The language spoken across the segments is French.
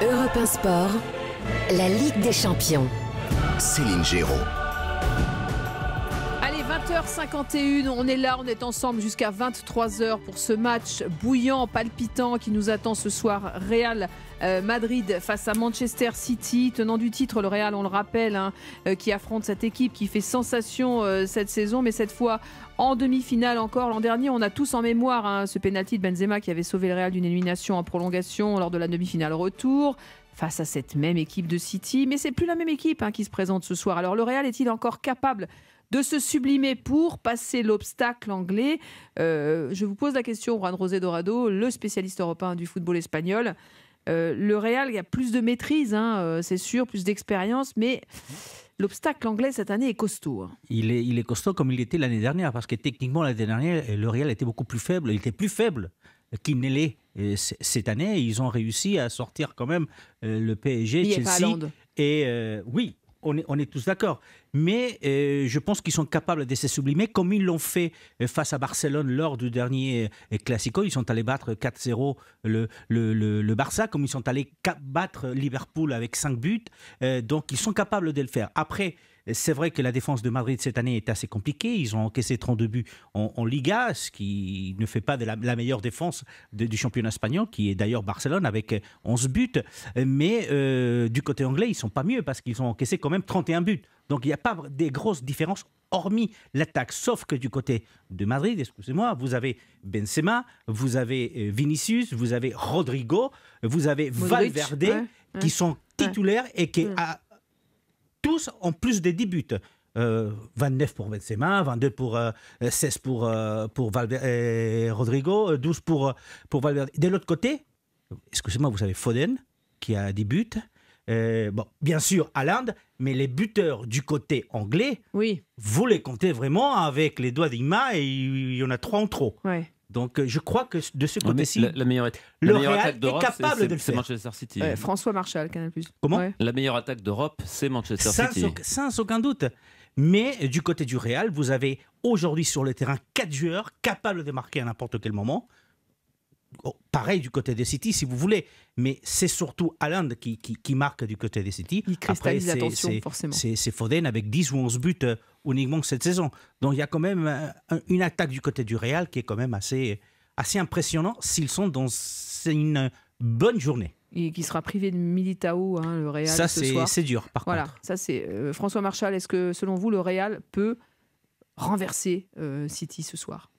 Europe 1 Sport, la Ligue des Champions. Céline Géraud. Allez, 20h51, on est là, on est ensemble jusqu'à 23h pour ce match bouillant, palpitant qui nous attend ce soir. Real Madrid face à Manchester City, tenant du titre, le Real, on le rappelle, qui affronte cette équipe qui fait sensation cette saison, mais cette fois en demi-finale encore. L'an dernier, on a tous en mémoire ce pénalty de Benzema qui avait sauvé le Real d'une élimination en prolongation lors de la demi-finale retour face à cette même équipe de City. Mais c'est plus la même équipe qui se présente ce soir. Alors le Real est-il encore capable de se sublimer pour passer l'obstacle anglais? Je vous pose la question, Juan José Dorado, le spécialiste européen du football espagnol. Le Real, il y a plus de maîtrise, c'est sûr, plus d'expérience, mais l'obstacle anglais cette année est costaud. Il est costaud comme il était l'année dernière, parce que techniquement l'année dernière, le Real était beaucoup plus faible. Il était plus faible qu'il ne l'est cette année. Ils ont réussi à sortir quand même le PSG, Chelsea. Et oui. On est tous d'accord. Mais je pense qu'ils sont capables de se sublimer comme ils l'ont fait face à Barcelone lors du dernier Classico. Ils sont allés battre 4-0 le Barça, comme ils sont allés battre Liverpool avec 5 buts. Donc ils sont capables de le faire. Après, c'est vrai que la défense de Madrid cette année est assez compliquée. Ils ont encaissé 32 buts en Liga, ce qui ne fait pas de la meilleure défense du championnat espagnol, qui est d'ailleurs Barcelone avec 11 buts. Mais du côté anglais, ils ne sont pas mieux parce qu'ils ont encaissé quand même 31 buts. Donc il n'y a pas des grosses différences hormis l'attaque. Sauf que du côté de Madrid, excusez-moi, vous avez Benzema, vous avez Vinicius, vous avez Rodrigo, vous avez Valverde qui sont titulaires et qui tous en plus de 10 buts. 29 pour Benzema, 22 pour 16 pour Rodrigo, 12 pour Valverde. De l'autre côté, excusez-moi, vous avez Foden qui a 10 buts. Bon, bien sûr, Haaland, mais les buteurs du côté anglais, vous les comptez vraiment avec les doigts d'une main et il y en a 3 en trop. Ouais. Donc, je crois que de ce côté-ci, la meilleure Real est capable de le faire. C'est Manchester City. François Marchal, Canal+. Comment ? La meilleure attaque d'Europe, c'est Manchester City. Sans aucun doute. Mais du côté du Real, vous avez aujourd'hui sur le terrain 4 joueurs capables de marquer à n'importe quel moment. Oh, pareil du côté des City, si vous voulez. Mais c'est surtout Haaland qui marque du côté des City. Il cristallise l'attention, forcément. C'est Foden avec 10 ou 11 buts uniquement cette saison. Donc il y a quand même une attaque du côté du Real qui est quand même assez impressionnant s'ils sont dans une bonne journée. Et qui sera privé de Militao, le Real, ce soir. C'est dur, par contre. Ça, c'est François Marchal, est-ce que, selon vous, le Real peut renverser City ce soir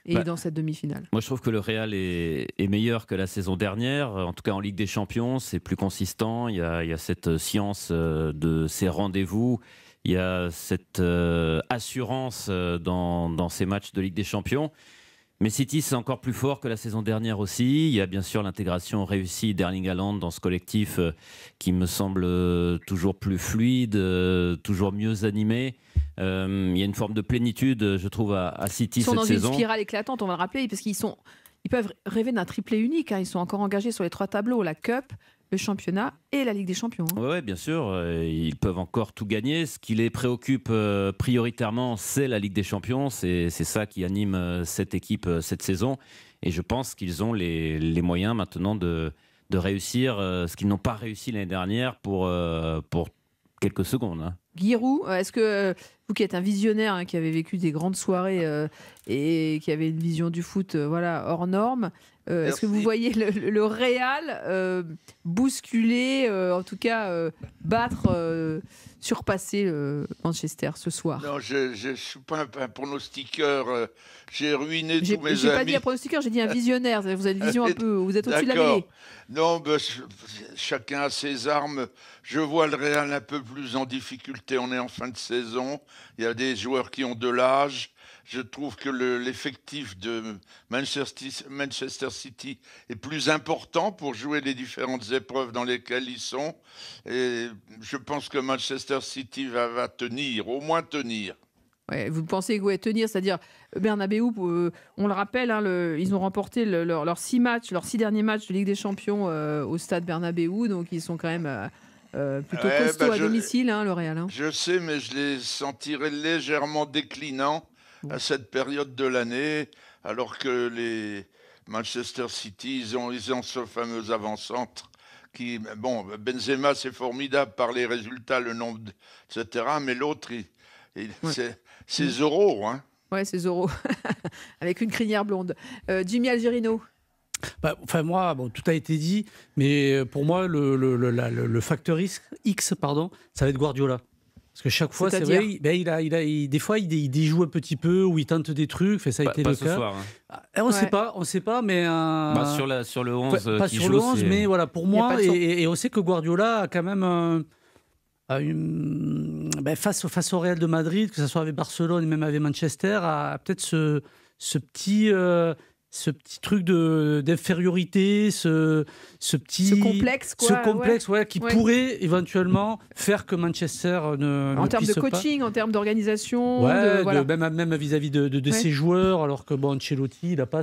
et dans cette demi-finale? Moi, je trouve que le Real est meilleur que la saison dernière. En tout cas, en Ligue des Champions, c'est plus consistant. Il y a cette science de ces rendez-vous. Il y a cette assurance dans ces matchs de Ligue des Champions. Mais City, c'est encore plus fort que la saison dernière aussi. Il y a bien sûr l'intégration réussie d'Erling Haaland dans ce collectif qui me semble toujours plus fluide, toujours mieux animé. Il y a une forme de plénitude, je trouve, à City cette saison. Ils sont dans une spirale éclatante, on va le rappeler, parce qu'ils peuvent rêver d'un triplé unique. Ils sont encore engagés sur les 3 tableaux, la Cup, le championnat et la Ligue des Champions. Oui, bien sûr. Ils peuvent encore tout gagner. Ce qui les préoccupe prioritairement, c'est la Ligue des Champions. C'est ça qui anime cette équipe cette saison. Et je pense qu'ils ont les moyens maintenant de réussir ce qu'ils n'ont pas réussi l'année dernière pour quelques secondes. Giroud, est-ce que vous qui êtes un visionnaire, qui avez vécu des grandes soirées et qui avez une vision du foot hors norme, est-ce que vous voyez le Real bousculer, en tout cas battre, surpasser Manchester ce soir? Non, je ne suis pas un pronostiqueur. J'ai ruiné tous mes amis. J'ai pas dit un pronostiqueur, j'ai dit un visionnaire. Vous avez une vision un peu, vous êtes au-dessus de la mêlée. Non, chacun a ses armes. Je vois le Real un peu plus en difficulté. On est en fin de saison. Il y a des joueurs qui ont de l'âge. Je trouve que l'effectif de Manchester City est plus important pour jouer les différentes épreuves dans lesquelles ils sont. Et je pense que Manchester City va tenir, au moins tenir. Ouais, vous pensez tenir, c'est-à-dire Bernabéu, on le rappelle, ils ont remporté leurs 6 derniers matchs de Ligue des Champions au stade Bernabéu, donc ils sont quand même plutôt costauds à domicile, le Real. Je sais, mais je les sentirais légèrement déclinants à cette période de l'année, alors que les Manchester City, ils ont ce fameux avant-centre Bon, Benzema, c'est formidable par les résultats, le nombre, etc. Mais l'autre, c'est Zorro. Hein. Ouais, c'est Zorro. Avec une crinière blonde. Jimmy Algerino. Enfin, moi, tout a été dit, mais pour moi, le facteur X, ça va être Guardiola. Parce que chaque fois, c'est vrai, des fois, il déjoue un petit peu, ou il tente des trucs, ça a été le cas. Ce soir, hein. On ne sait pas, mais... sur le 11 pas qui sur joue, le 11, mais voilà, pour moi, et on sait que Guardiola a quand même... face au Real de Madrid, que ce soit avec Barcelone, même avec Manchester, a peut-être ce petit truc d'infériorité, ce complexe, qui pourrait éventuellement faire que Manchester ne en termes de coaching, en termes d'organisation, même vis-à-vis de ses joueurs, alors que Ancelotti, il n'a pas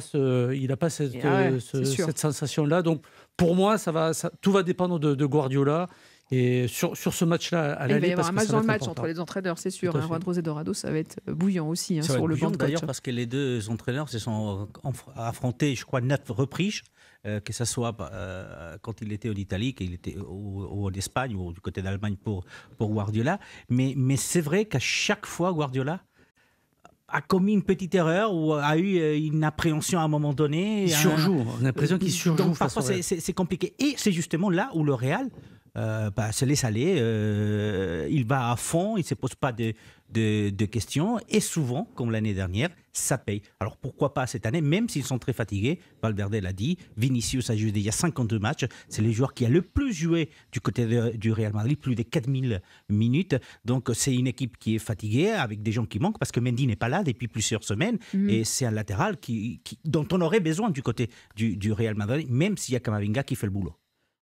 cette sensation-là. Donc pour moi, tout va dépendre de Guardiola. Et sur ce match-là, à l'aller, il va y avoir un match dans le match important entre les entraîneurs, c'est sûr. Juan José Dorado, ça va être bouillant aussi sur le banc de coach. D'ailleurs, parce que les deux entraîneurs se sont affrontés, je crois, 9 reprises, que ce soit quand il était en Italie, qu'il était en Espagne ou du côté d'Allemagne pour Guardiola. Mais c'est vrai qu'à chaque fois, Guardiola a commis une petite erreur ou a eu une appréhension à un moment donné. Il surjoue. On a l'impression qu'il surjoue. Donc parfois, c'est compliqué. Et c'est justement là où le Real se laisse aller, il va à fond, il ne se pose pas de questions, et souvent, comme l'année dernière, ça paye. Alors pourquoi pas cette année, même s'ils sont très fatigués, Valverde l'a dit, Vinicius a joué il y a 52 matchs, c'est le joueur qui a le plus joué du côté du Real Madrid, plus de 4000 minutes, donc c'est une équipe qui est fatiguée, avec des gens qui manquent, parce que Mendy n'est pas là depuis plusieurs semaines, et c'est un latéral dont on aurait besoin du côté du Real Madrid, même s'il y a Camavinga qui fait le boulot.